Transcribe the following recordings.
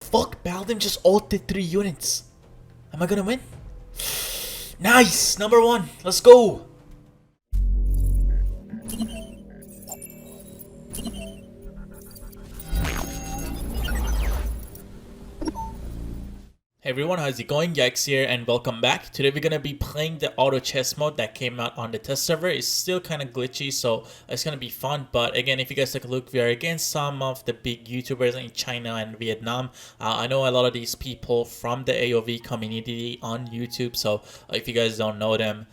fuck? Baldim just ulted 3 units. Am I gonna win? Nice! Number 1. Let's go! Hey everyone, how's it going? YikeZ here and welcome back. Today we're gonna be playing the auto chess mode that came out on the test server. It's still kind of glitchy, so it's gonna be fun. But again, if you guys take a look, we are against some of the big YouTubers in China and Vietnam. I know a lot of these people from the AoV community on YouTube, so if you guys don't know them,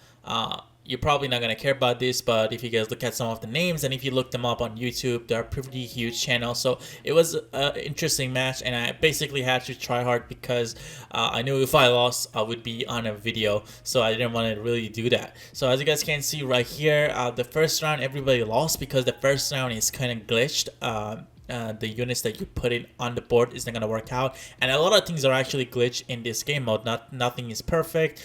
you're probably not going to care about this, but if you guys look at some of the names and if you look them up on YouTube, they're pretty huge channels. So it was an interesting match, and I basically had to try hard because I knew if I lost, I would be on a video, so I didn't want to really do that. So as you guys can see right here, the first round everybody lost because the first round is kind of glitched. The units that you put in on the board isn't gonna work out, and a lot of things are actually glitched in this game mode. Nothing is perfect.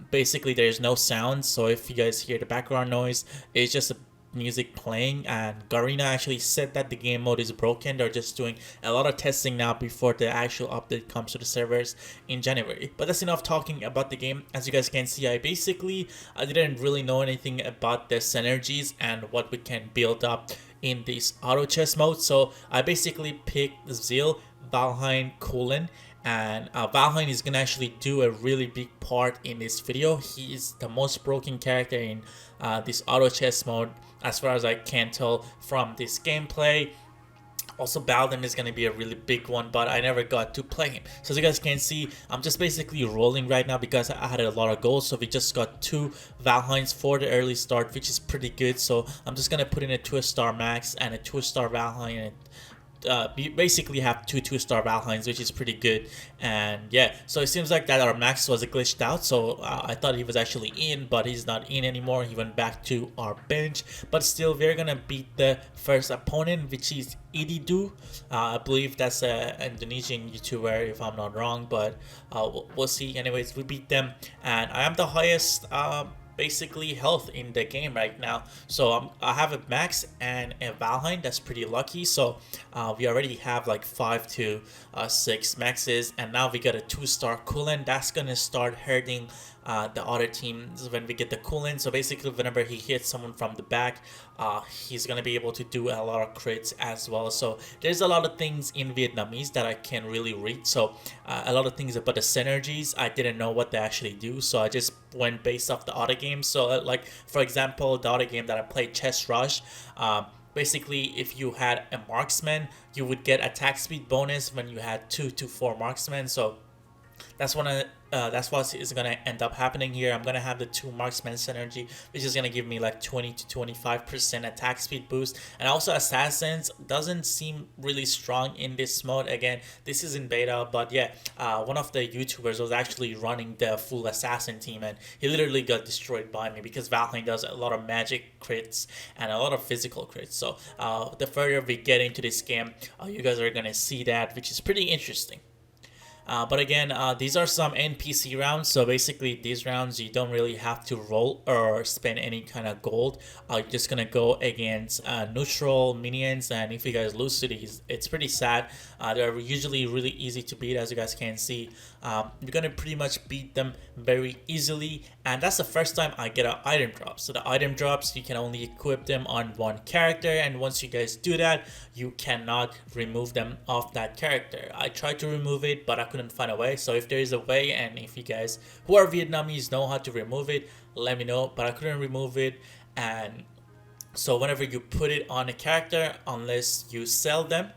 Basically there's no sound, so if you guys hear the background noise, it's just music playing. And Garena actually said that the game mode is broken. They're just doing a lot of testing now before the actual update comes to the servers in January. But that's enough talking about the game. As you guys can see, I didn't really know anything about the synergies and what we can build up in this auto chess mode. So I basically picked Zeal, Valheim, Kulin, and Valheim is gonna actually do a really big part in this video. He is the most broken character in this auto chess mode as far as I can tell from this gameplay. Also, Baldim is going to be a really big one, but I never got to play him. So as you guys can see, I'm just basically rolling right now because I had a lot of goals. So we just got 2 Valheims for the early start, which is pretty good. So I'm just going to put in a 2-star max and a 2-star Valheim, and basically have 2 2-star Valheims, which is pretty good. And yeah, so it seems like that our max was glitched out, so I thought he was actually in, but he's not in anymore. He went back to our bench, but still we're gonna beat the first opponent, which is Ididu. I believe that's an Indonesian YouTuber if I'm not wrong, but we'll see. Anyways, we beat them, and I am the highest basically health in the game right now. So I have a max and a Valheim. That's pretty lucky. So we already have like 5 to 6 maxes, and now we got a 2-star Kulin. That's gonna start hurting the other teams when we get the Kulin. So basically whenever he hits someone from the back, he's gonna be able to do a lot of crits as well. So there's a lot of things in Vietnamese that I can't really read. So a lot of things about the synergies, I didn't know what they actually do, so I just went based off the other games. So like for example, the other game that I played, Chess Rush, basically if you had a marksman, you would get attack speed bonus when you had 2 to 4 marksmen. So that's what is gonna end up happening here. I'm gonna have the 2 marksman synergy, which is gonna give me like 20 to 25% attack speed boost. And also assassins doesn't seem really strong in this mode. Again, this is in beta, but yeah, one of the YouTubers was actually running the full assassin team, and he literally got destroyed by me because Valheim does a lot of magic crits and a lot of physical crits. So the further we get into this game, you guys are gonna see that, which is pretty interesting. But again, these are some NPC rounds, so basically these rounds you don't really have to roll or spend any kind of gold. You're just gonna go against neutral minions, and if you guys lose to these, it's pretty sad. They're usually really easy to beat, as you guys can see. You're gonna pretty much beat them very easily, and that's the first time I get an item drop. So the item drops, you can only equip them on 1 character, and once you guys do that, you cannot remove them off that character. I tried to remove it, but I couldn't find a way. So if there is a way, and if you guys who are Vietnamese know how to remove it, let me know. But I couldn't remove it, and so whenever you put it on a character, unless you sell them,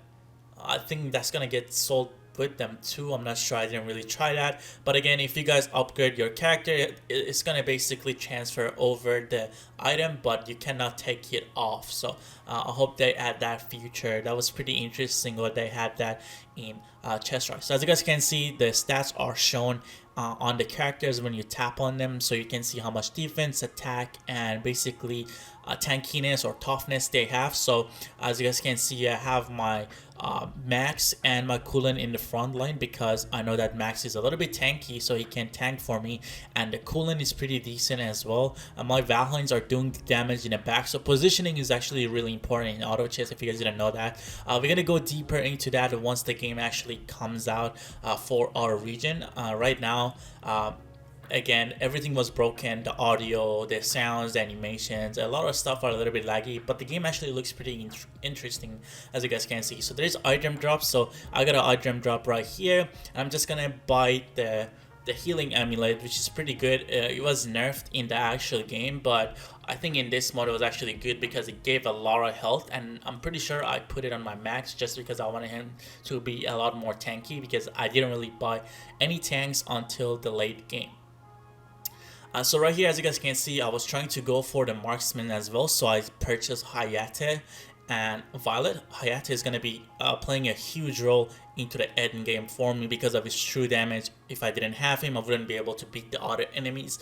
I think that's gonna get sold with them too. I'm not sure, I didn't really try that. But again, if you guys upgrade your character, it's gonna basically transfer over the item, but you cannot take it off. So I hope they add that feature. That was pretty interesting what they had that in Chess Rush. So as you guys can see, the stats are shown on the characters when you tap on them, so you can see how much defense, attack, and basically tankiness or toughness they have. So as you guys can see, I have my Max and my Kulin in the front line because I know that Max is a little bit tanky, so he can tank for me, and the Kulin is pretty decent as well. My Valheims are doing the damage in the back, so positioning is actually really important in auto chess if you guys didn't know that. We're gonna go deeper into that once the game actually comes out for our region. Right now, again, everything was broken. The audio, the sounds, the animations, a lot of stuff are a little bit laggy, but the game actually looks pretty interesting, as you guys can see. So there's item drops. So I got an item drop right here, and I'm just gonna buy the healing amulet, which is pretty good. It was nerfed in the actual game, but I think in this mode it was actually good because it gave a lot of health, and I'm pretty sure I put it on my max just because I wanted him to be a lot more tanky, because I didn't really buy any tanks until the late game. So right here, as you guys can see, I was trying to go for the marksman as well, so I purchased YikeZ and Valor. YikeZ is going to be playing a huge role into the end game for me because of his true damage. If I didn't have him, I wouldn't be able to beat the other enemies.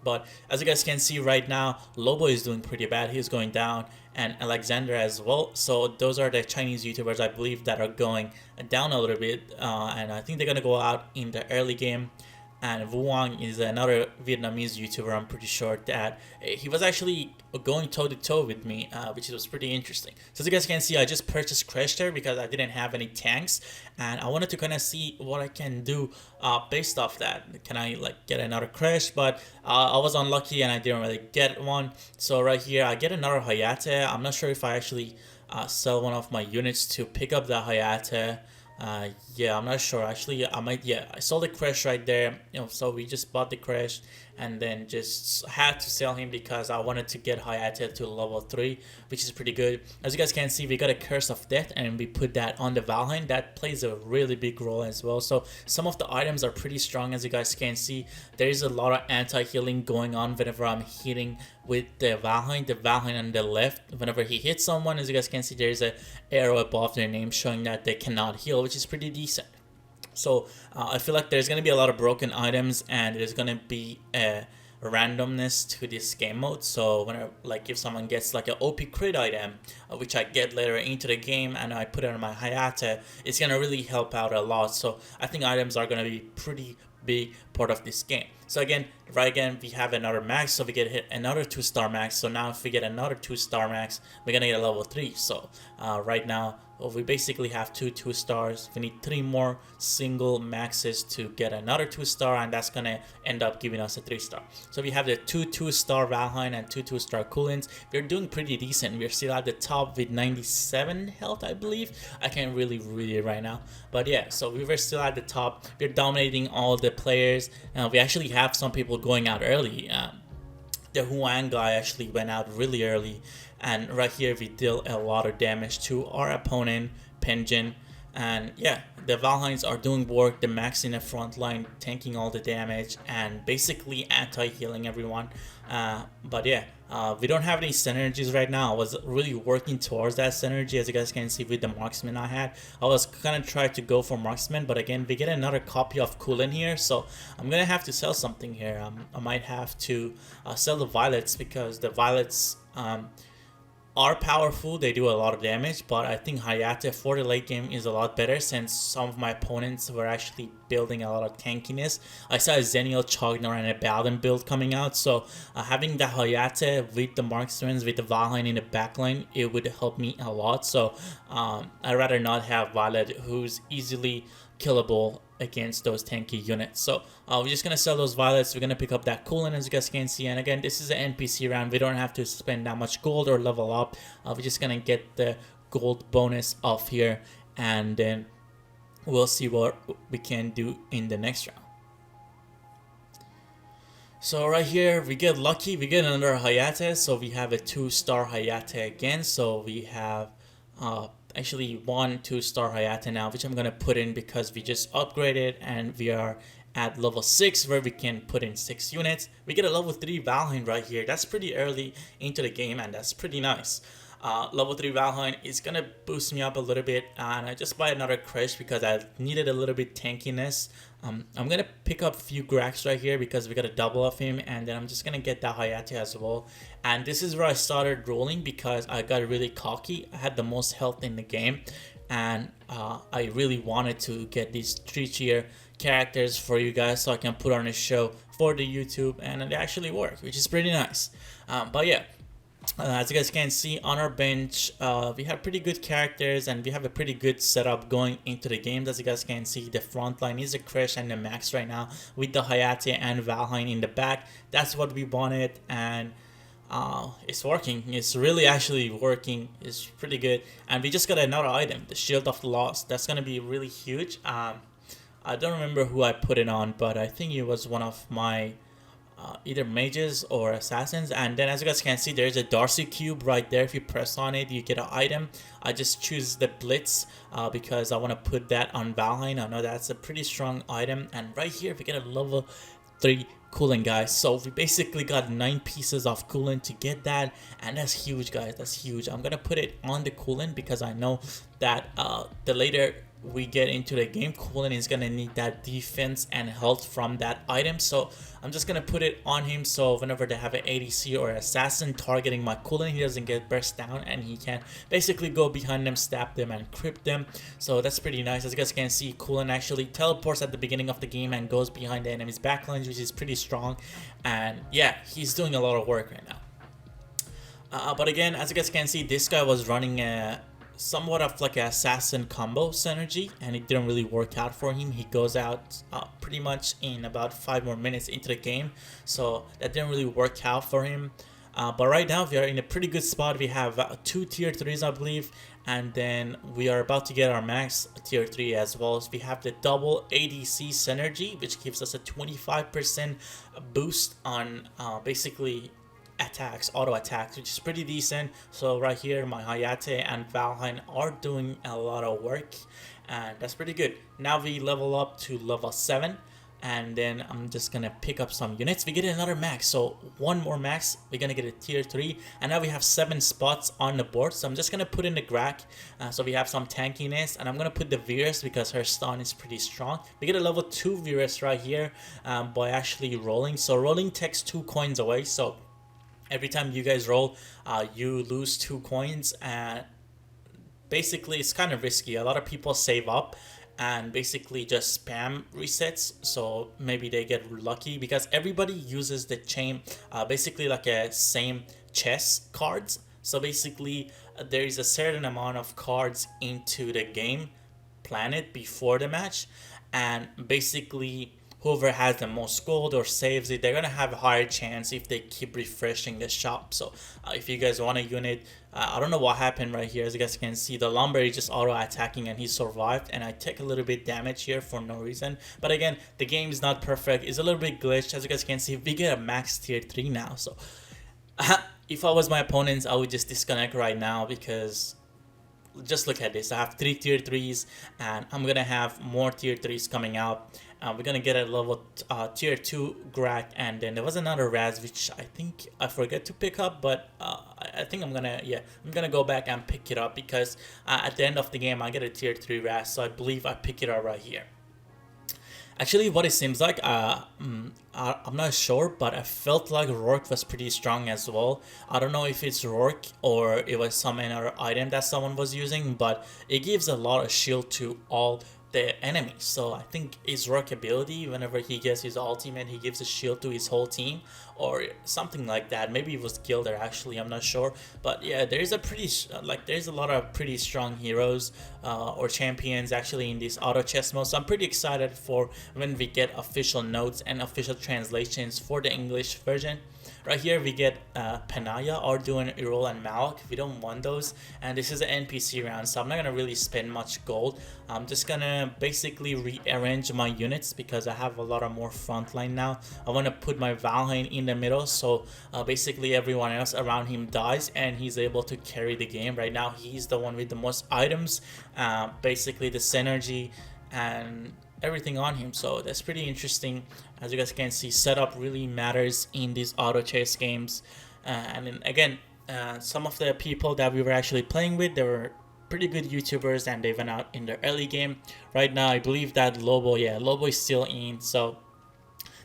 But as you guys can see right now, Lobo is doing pretty bad. He's going down, and Alexander as well. So those are the Chinese YouTubers, I believe, that are going down a little bit, and I think they're going to go out in the early game. And Vuong is another Vietnamese YouTuber. I'm pretty sure that he was actually going toe-to-toe with me, which was pretty interesting. So as you guys can see, I just purchased Crash there because I didn't have any tanks, and I wanted to kind of see what I can do based off that. Can I like get another Crash? But I was unlucky and I didn't really get one. So right here, I get another YikeZ. I'm not sure if I actually sell one of my units to pick up the YikeZ. Yeah, I'm not sure. Actually, I might. Yeah, I saw the crash right there. So we just bought the crash and then just had to sell him because I wanted to get YikeZ to level 3, which is pretty good. As you guys can see, we got a Curse of Death and we put that on the Valheim. That plays a really big role as well. So some of the items are pretty strong, as you guys can see. There is a lot of anti-healing going on whenever I'm hitting with the Valheim. The Valheim on the left, whenever he hits someone, as you guys can see, there is an arrow above their name showing that they cannot heal, which is pretty decent. So I feel like there's going to be a lot of broken items, and there's going to be a randomness to this game mode. So when if someone gets like an OP crit item, which I get later into the game, and I put it on my YikeZ, it's going to really help out a lot. So I think items are going to be pretty big part of this game. So again, we have another max, so we get hit another 2-star max. So now if we get another 2-star max, we're gonna get a level 3. So right now we basically have 2 stars. We need 3 more single maxes to get another 2-star, and that's gonna end up giving us a 3-star. So we have the 2-star Valheim and 2-star Coolins. We're doing pretty decent. We're still at the top with 97 health, I believe. I can't really read it right now, but yeah, so we were still at the top. We're dominating all the players. We actually have some people going out early. The Huang guy actually went out really early, and right here we deal a lot of damage to our opponent, Penjin. And yeah, the Valheims are doing work, the max in the front line, tanking all the damage and basically anti-healing everyone. But yeah, we don't have any synergies right now. I was really working towards that synergy, as you guys can see with the marksman I had. I was kind of trying to go for marksman, but again, we get another copy of Kulin here, so I'm gonna have to sell something here. I might have to sell the violets, because the violets are powerful. They do a lot of damage, but I think YikeZ for the late game is a lot better, since some of my opponents were actually building a lot of tankiness. I saw a Zenial, Chognar, and a Baladin build coming out, so having the YikeZ with the marksmen, with the Valheim in the backline, it would help me a lot. So I'd rather not have Violet, who's easily killable against those tanky units. So we're just gonna sell those violets. We're gonna pick up that coolant, as you guys can see, and again, this is an NPC round. We don't have to spend that much gold or level up. We're just gonna get the gold bonus off here, and then we'll see what we can do in the next round. So right here we get lucky, we get another YikeZ. So we have a 2-star YikeZ again. So we have actually 1 2-star YikeZ now, which I'm gonna put in because we just upgraded and we are at level 6 where we can put in 6 units. We get a level 3 Valheim right here. That's pretty early into the game, and that's pretty nice. Level 3 Valheim is gonna boost me up a little bit, and I just buy another Crash because I needed a little bit tankiness. I'm gonna pick up a few Grax right here because we got a double of him, and then I'm just gonna get that YikeZ as well. And this is where I started rolling because I got really cocky. I had the most health in the game, and I really wanted to get these 3-tier characters for you guys so I can put on a show for the YouTube, and it actually worked, which is pretty nice. But yeah, As you guys can see on our bench, we have pretty good characters and we have a pretty good setup going into the game. As you guys can see, the front line is a Crash and the Max right now with the Hayate and Valheim in the back. That's what we wanted, and it's working. It's really actually working. It's pretty good. And we just got another item, the Shield of the Lost. That's gonna be really huge. I don't remember who I put it on, but I think it was one of my either mages or assassins. And then as you guys can see, there's a Darcy cube right there. If you press on it, you get an item. I just choose the Blitz because I want to put that on Valheim. I know that's a pretty strong item. And right here we get a level 3 coolant, guys. So we basically got 9 pieces of coolant to get that, and that's huge, guys. That's huge. I'm gonna put it on the coolant because I know that the later we get into the game, coolant is gonna need that defense and health from that item. So I'm just gonna put it on him, so whenever they have an ADC or assassin targeting my coolant, he doesn't get burst down and he can basically go behind them, stab them, and crypt them. So that's pretty nice. As you guys can see, coolant actually teleports at the beginning of the game and goes behind the enemy's backlines, which is pretty strong. And yeah, he's doing a lot of work right now. But again, as you guys can see, this guy was running a somewhat of like an assassin combo synergy, and it didn't really work out for him. He goes out pretty much in about 5 more minutes into the game, so that didn't really work out for him. But right now we are in a pretty good spot. We have 2 tier 3s, I believe, and then we are about to get our max tier 3 as well. So we have the double ADC synergy, which gives us a 25% boost on basically attacks, auto attacks, which is pretty decent. So right here my Hayate and Valheim are doing a lot of work, and that's pretty good. Now we level up to level 7, and then I'm just gonna pick up some units. We get another max, so 1 more max, we're gonna get a tier 3, and now we have 7 spots on the board. So I'm just gonna put in the Grak, so we have some tankiness, and I'm gonna put the Virus because her stun is pretty strong. We get a level 2 Virus right here by actually rolling. So rolling takes 2 coins away, so every time you guys roll, you lose 2 coins, and basically it's kind of risky. A lot of people save up and basically just spam resets, so maybe they get lucky because everybody uses the chain, basically like a same chess cards. So basically there is a certain amount of cards into the game planet before the match, and basically whoever has the most gold or saves it, they're gonna have a higher chance if they keep refreshing the shop. So if you guys want a unit, I don't know what happened right here. As you guys can see, the Lumber is just auto attacking and he survived, and I take a little bit damage here for no reason. But again, the game is not perfect. It's a little bit glitched. As you guys can see, we get a max tier 3 now. So if I was my opponents, I would just disconnect right now, because just look at this. I have 3 tier 3s, and I'm gonna have more tier 3s coming out. We're gonna get a level tier 2 Grak, and then there was another Raz which I think I forget to pick up, but I think I'm gonna go back and pick it up, because at the end of the game I get a tier 3 Raz, so I believe I pick it up right here. Actually, what it seems like, I'm not sure, but I felt like Rourke was pretty strong as well. I don't know if it's Rourke or it was some other item that someone was using, but it gives a lot of shield to all the enemies. So I think his Rourke ability, whenever he gets his ultimate, he gives a shield to his whole team or something like that. Maybe it was Gilder, actually, I'm not sure. But yeah, there's a lot of pretty strong heroes or champions actually in this auto chess mode. So I'm pretty excited for when we get official notes and official translations for the English version. Right here we get Panaya, Arduin, Irol, and Malak. We don't want those, and this is an NPC round, so I'm not gonna really spend much gold. I'm just gonna basically rearrange my units because I have a lot of more frontline now. I want to put my Valheim in the middle, so basically everyone else around him dies and he's able to carry the game. Right now he's the one with the most items, basically the synergy and everything on him, so that's pretty interesting. As you guys can see, setup really matters in these auto chess games, and then again, some of the people that we were actually playing with, they were pretty good YouTubers and they went out in the early game. Right now I believe that Lobo is still in, so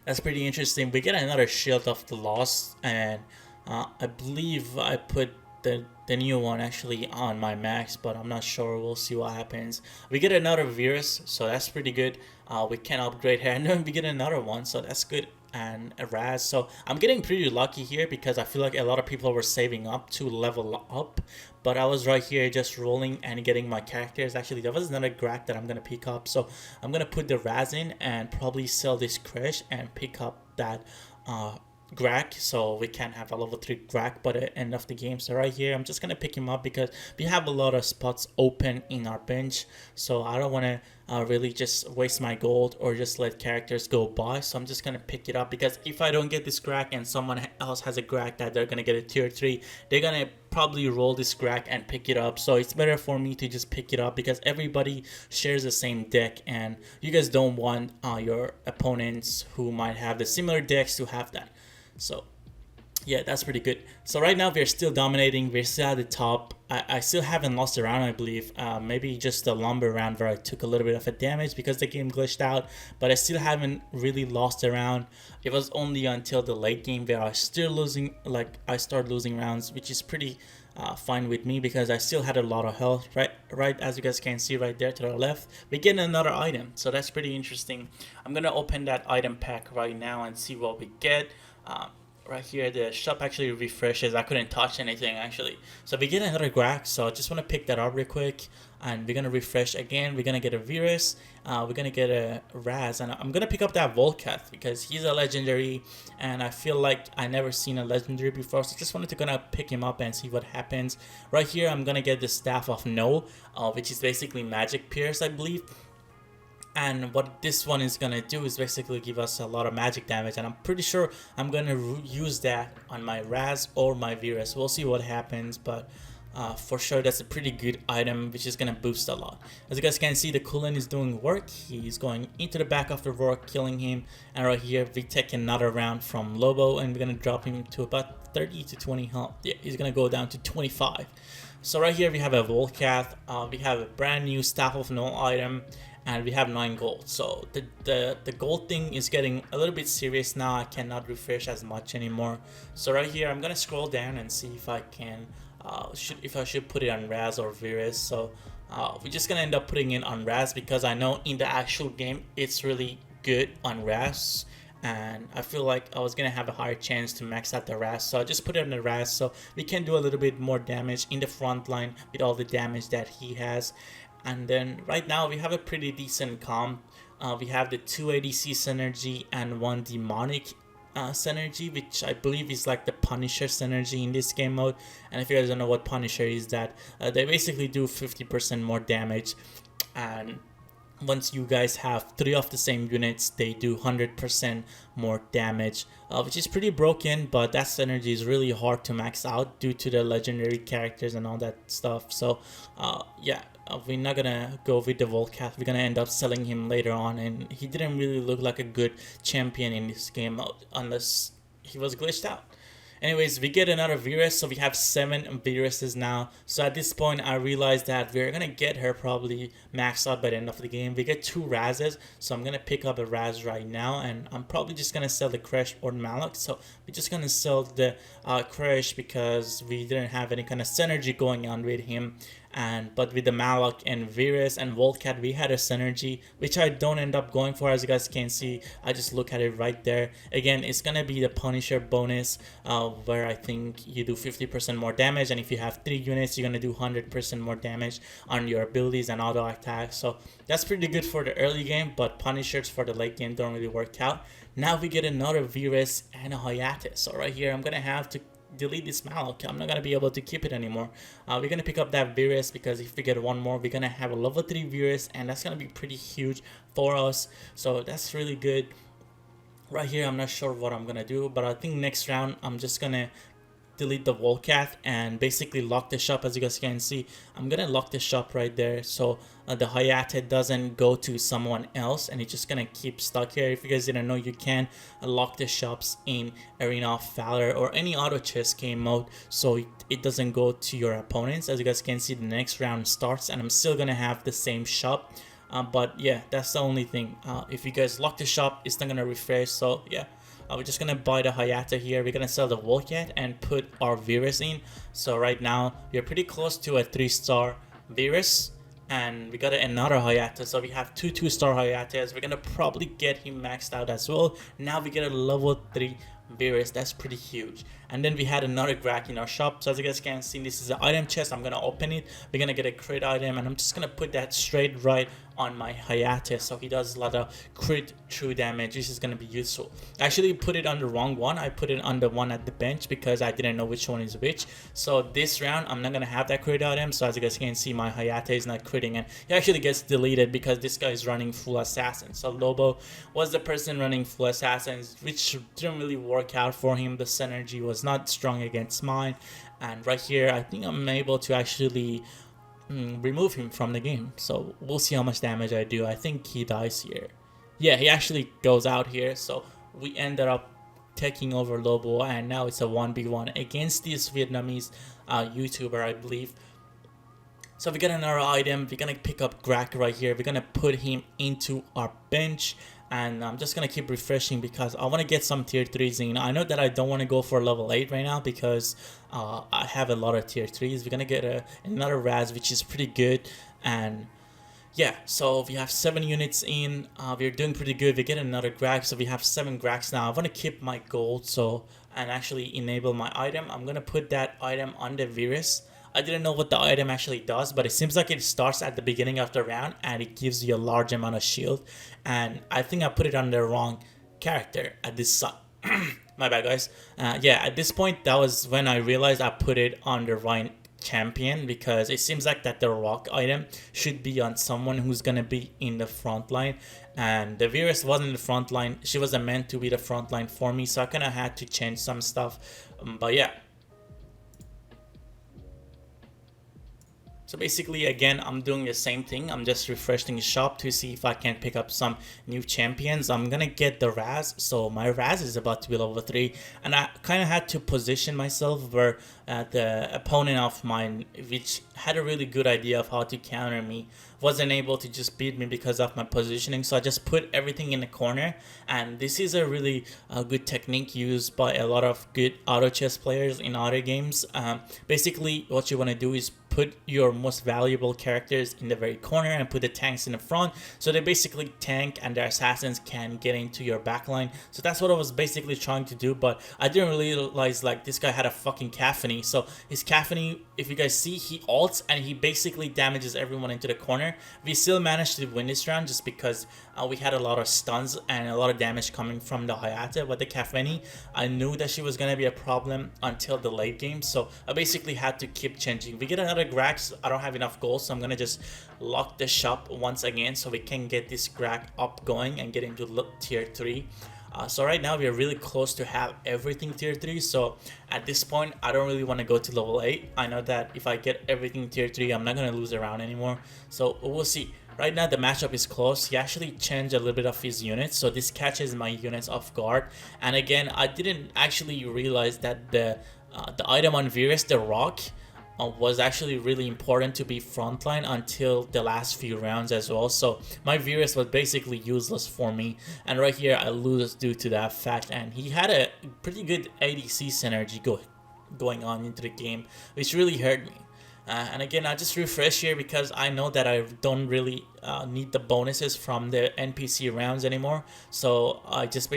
that's pretty interesting. We get another Shield of the Lost, and I believe I put the new one actually on my max, but I'm not sure. We'll see what happens. We get another Virus, so that's pretty good. We can upgrade her, and then we get another one, so that's good. and a Raz. So I'm getting pretty lucky here because I feel like a lot of people were saving up to level up, but I was right here just rolling and getting my characters. Actually, there was another Grak that I'm gonna pick up, so I'm gonna put the Raz in and probably sell this Crash and pick up that Grak, so we can have a level 3 Grak by the end of the game. So right here I'm just gonna pick him up because we have a lot of spots open in our bench, so I don't want to really just waste my gold or just let characters go by. So I'm just gonna pick it up because if I don't get this Grak and someone else has a Grak that they're gonna get a tier 3, they're gonna probably roll this Grak and pick it up. So it's better for me to just pick it up because everybody shares the same deck and you guys don't want your opponents who might have the similar decks to have that. So yeah, that's pretty good. So right now we're still dominating, we're still at the top. I still haven't lost a round, I believe. Maybe just the lumber round where I took a little bit of a damage because the game glitched out, but I still haven't really lost a round. It was only until the late game where I still losing, like I started losing rounds, which is pretty fine with me because I still had a lot of health. Right as you guys can see right there to the left, we get another item, so that's pretty interesting. I'm gonna open that item pack right now and see what we get. Right here the shop actually refreshes. I couldn't touch anything actually, so we get another Grak, so I just want to pick that up real quick and we're gonna refresh again. We're gonna get a virus, we're gonna get a Raz, and I'm gonna pick up that Volcath because he's a legendary and I feel like I never seen a legendary before, so just wanted to gonna pick him up and see what happens. Right here I'm gonna get the Staff of No, which is basically magic pierce, I believe. And what this one is gonna do is basically give us a lot of magic damage, and I'm pretty sure I'm gonna use that on my Raz or my virus. We'll see what happens, but for sure that's a pretty good item which is gonna boost a lot. As you guys can see, the Kulin is doing work. He's going into the back of the rock, killing him, and right here we take another round from Lobo and we're gonna drop him to about 30 to 20 health. Yeah, he's gonna go down to 25. So right here we have a Volcath, we have a brand new Staff of No item, and we have 9 gold. So the gold thing is getting a little bit serious now. I cannot refresh as much anymore. So right here I'm gonna scroll down and see if I can if I should put it on Raz or Virus. So we're just gonna end up putting it on Raz because I know in the actual game it's really good on Raz, and I feel like I was gonna have a higher chance to max out the Raz, so I just put it on the Raz so we can do a little bit more damage in the front line with all the damage that he has. And then right now we have a pretty decent comp. We have the 2 ADC synergy and 1 demonic synergy, which I believe is like the Punisher synergy in this game mode. And if you guys don't know what Punisher is, that they basically do 50% more damage, and once you guys have 3 of the same units, they do 100% more damage, which is pretty broken, but that synergy is really hard to max out due to the legendary characters and all that stuff. So yeah, we're not gonna go with the Volcath. We're gonna end up selling him later on, and he didn't really look like a good champion in this game unless he was glitched out. Anyways, we get another virus, so we have 7 viruses now. So at this point I realized that we're gonna get her probably maxed out by the end of the game. We get 2 Razes, so I'm gonna pick up a Raz right now, and I'm probably just gonna sell the Crash or Malak. So we're just gonna sell the Crash because we didn't have any kind of synergy going on with him, but with the Malak and Virus and Volcat we had a synergy, which I don't end up going for. As you guys can see, I just look at it right there. Again, it's gonna be the Punisher bonus, where I think you do 50% more damage, and if you have 3 units you're gonna do 100% more damage on your abilities and auto attacks. So that's pretty good for the early game, but Punishers for the late game don't really work out. Now we get another Virus and a YikeZ. So right here I'm gonna have to delete this Malak. I'm not gonna be able to keep it anymore. We're gonna pick up that Virus because if we get 1 more we're gonna have a level 3 Virus, and that's gonna be pretty huge for us, so that's really good. Right here I'm not sure what I'm gonna do, but I think next round I'm just gonna delete the Volcath and basically lock the shop. As you guys can see, I'm gonna lock the shop right there, so the YikeZ doesn't go to someone else and it's just gonna keep stuck here. If you guys didn't know, you can lock the shops in Arena of Valor or any auto chess game mode, so it doesn't go to your opponents. As you guys can see, the next round starts and I'm still gonna have the same shop, but yeah, that's the only thing. If you guys lock the shop, it's not gonna refresh. So yeah, we're just gonna buy the YikeZ here. We're gonna sell the Volcat and put our Virus in. So right now we're pretty close to a 3-star Virus, and we got another Hayate, so we have two 2-star Hayates. We're gonna probably get him maxed out as well. Now we get a level 3 Beerus. That's pretty huge. And then we had another Grak in our shop. So as you guys can see, this is an item chest. I'm gonna open it. We're gonna get a crit item, and I'm just gonna put that straight right on my Hayate, so he does a lot of crit true damage. This is gonna be useful. I actually put it on the wrong one. I put it on the one at the bench because I didn't know which one is which. So this round I'm not gonna have that crit item. So as you guys can see, my Hayate is not critting, and he actually gets deleted because this guy is running full assassin. So Lobo was the person running full assassins, which didn't really work out for him. The synergy was not strong against mine, and right here I think I'm able to actually remove him from the game. So we'll see how much damage I do. I think he dies here. Yeah, he actually goes out here. So we ended up taking over Lobo, and now it's a 1v1 against this Vietnamese YouTuber, I believe. So we got another item. We're gonna pick up Grak right here. We're gonna put him into our bench, and I'm just gonna keep refreshing because I want to get some tier 3s in. I know that I don't want to go for level 8 right now because I have a lot of tier 3s. We're gonna get another Raz, which is pretty good. And yeah, so we have 7 units in. We're doing pretty good. We get another Grak, so we have 7 Graks now. I want to keep my gold and actually enable my item. I'm gonna put that item on the Virus. I didn't know what the item actually does, but it seems like it starts at the beginning of the round and it gives you a large amount of shield. And I think I put it on the wrong character at this my bad, guys. Yeah, at this point, that was when I realized I put it on the right champion, because it seems like that the rock item should be on someone who's gonna be in the front line, and the Virus wasn't in the front line. She wasn't meant to be the front line for me, so I kind of had to change some stuff. But yeah. So basically, again, I'm doing the same thing. I'm just refreshing the shop to see if I can pick up some new champions. I'm gonna get the Raz. So my Raz is about to be level 3, and I kind of had to position myself where the opponent of mine, which had a really good idea of how to counter me, wasn't able to just beat me because of my positioning. So I just put everything in the corner, and this is a really good technique used by a lot of good auto chess players in other games. Basically, what you want to do is put your most valuable characters in the very corner and put the tanks in the front, so they basically tank and their assassins can get into your backline. So that's what I was basically trying to do, but I didn't realize like this guy had a fucking Caphany. So his Caphany, if you guys see, he ults and he basically damages everyone into the corner. We still managed to win this round just because we had a lot of stuns and a lot of damage coming from the Hayate. But the Caphany, I knew that she was gonna be a problem until the late game, so I basically had to keep changing. We get another Grak. I don't have enough gold, so I'm gonna just lock the shop once again so we can get this Grak up going and get into tier 3. So right now we are really close to have everything tier 3, so at this point I don't really want to go to level 8. I know that if I get everything tier 3, I'm not going to lose a round anymore, so we'll see. Right now the matchup is close. He actually changed a little bit of his units, so this catches my units off guard. And again, I didn't actually realize that the item on Virus, the rock, was actually really important to be frontline until the last few rounds as well. So my Virus was basically useless for me, and right here I lose due to that fact. And he had a pretty good ADC synergy going on into the game, which really hurt me. And again, I just refresh here because I know that I don't really need the bonuses from the NPC rounds anymore. So I'm just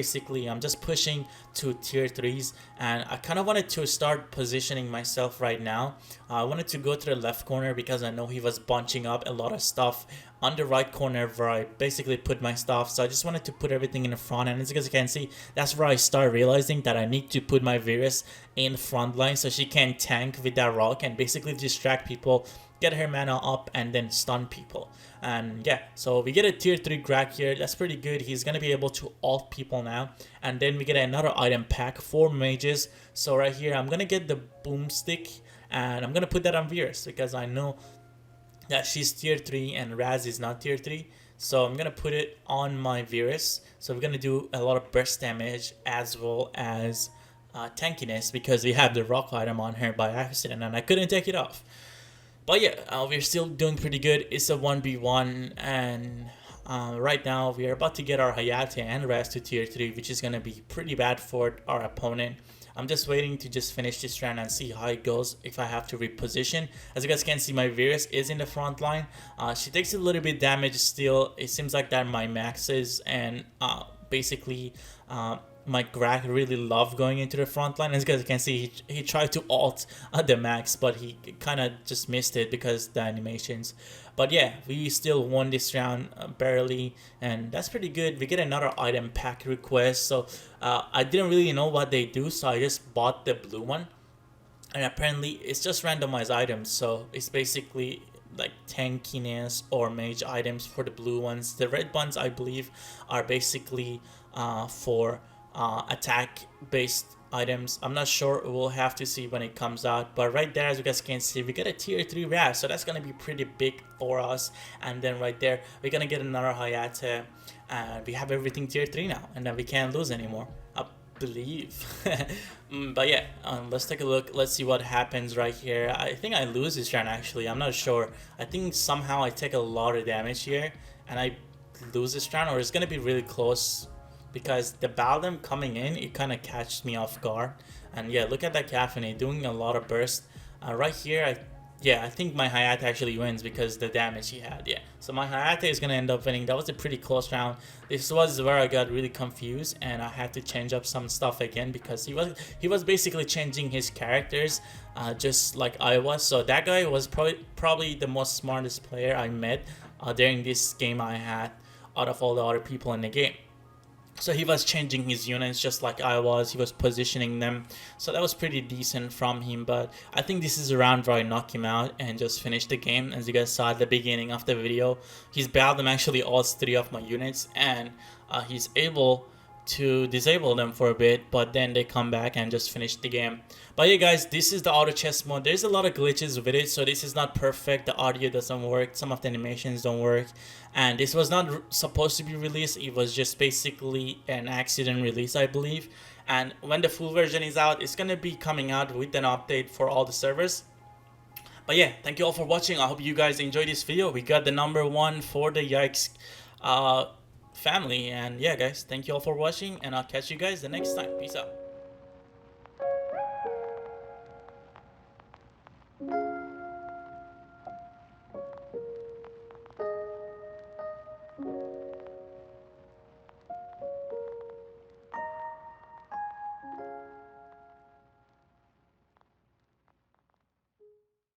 pushing to tier 3s, and I kind of wanted to start positioning myself right now. I wanted to go to the left corner because I know he was bunching up a lot of stuff on the right corner where I basically put my stuff. So I just wanted to put everything in the front, and as you guys can see, that's where I start realizing that I need to put my Virus in front line so she can tank with that rock and basically distract people, get her mana up, and then stun people. And yeah, so we get a tier 3 Grak here. That's pretty good. He's gonna be able to ult people now. And then we get another item pack for mages. So right here I'm gonna get the boomstick, and I'm gonna put that on Virus because I know that she's tier 3 and Raz is not tier 3. So I'm gonna put it on my Virus. So we're gonna do a lot of burst damage as well as tankiness, because we have the rock item on her by accident and I couldn't take it off. But yeah, we're still doing pretty good. It's a 1v1, and right now we are about to get our Hayate and Raz to tier 3, which is gonna be pretty bad for our opponent. I'm just waiting to just finish this round and see how it goes if I have to reposition. As you guys can see, my Virus is in the front line. She takes a little bit damage still. It seems like that my maxes and basically my Greg really loved going into the front line. As you guys can see, he tried to ult the max, but he kind of just missed it because the animations. But yeah, we still won this round barely, and that's pretty good. We get another item pack request, so I didn't really know what they do, so I just bought the blue one. And apparently it's just randomized items, so it's basically like tankiness or mage items for the blue ones. The red ones, I believe, are basically for attack based items. I'm not sure, we'll have to see when it comes out. But right there, as you guys can see, we get a tier 3 wrap, so that's gonna be pretty big for us. And then right there, we're gonna get another Hayate, and we have everything tier 3 now, and then we can't lose anymore, I believe. But yeah, let's take a look. Let's see what happens right here. I think I lose this round actually. I'm not sure. I think somehow I take a lot of damage here and I lose this round, or it's gonna be really close, because the Baldam coming in, it kind of catches me off guard. And yeah, look at that Caffeine doing a lot of burst. Right here, I think my Hayate actually wins because the damage he had. Yeah, so my Hayate is gonna end up winning. That was a pretty close round. This was where I got really confused and I had to change up some stuff again, because he was basically changing his characters just like I was. So that guy was probably the most smartest player I met during this game I had out of all the other people in the game. So he was changing his units just like I was. He was positioning them. So that was pretty decent from him. But I think this is a round where I knock him out and just finish the game. As you guys saw at the beginning of the video, he's Baldam actually ults 3 of my units, and he's able to disable them for a bit, but then they come back and just finish the game. But yeah guys, this is the auto chess mode. There's a lot of glitches with it, so this is not perfect. The audio doesn't work, some of the animations don't work, and this was not supposed to be released. It was just basically an accident release, I believe. And when the full version is out, it's gonna be coming out with an update for all the servers. But yeah, thank you all for watching. I hope you guys enjoyed this video. We got the #1 for the Yikes family. And yeah guys, thank you all for watching, and I'll catch you guys the next time. Peace out.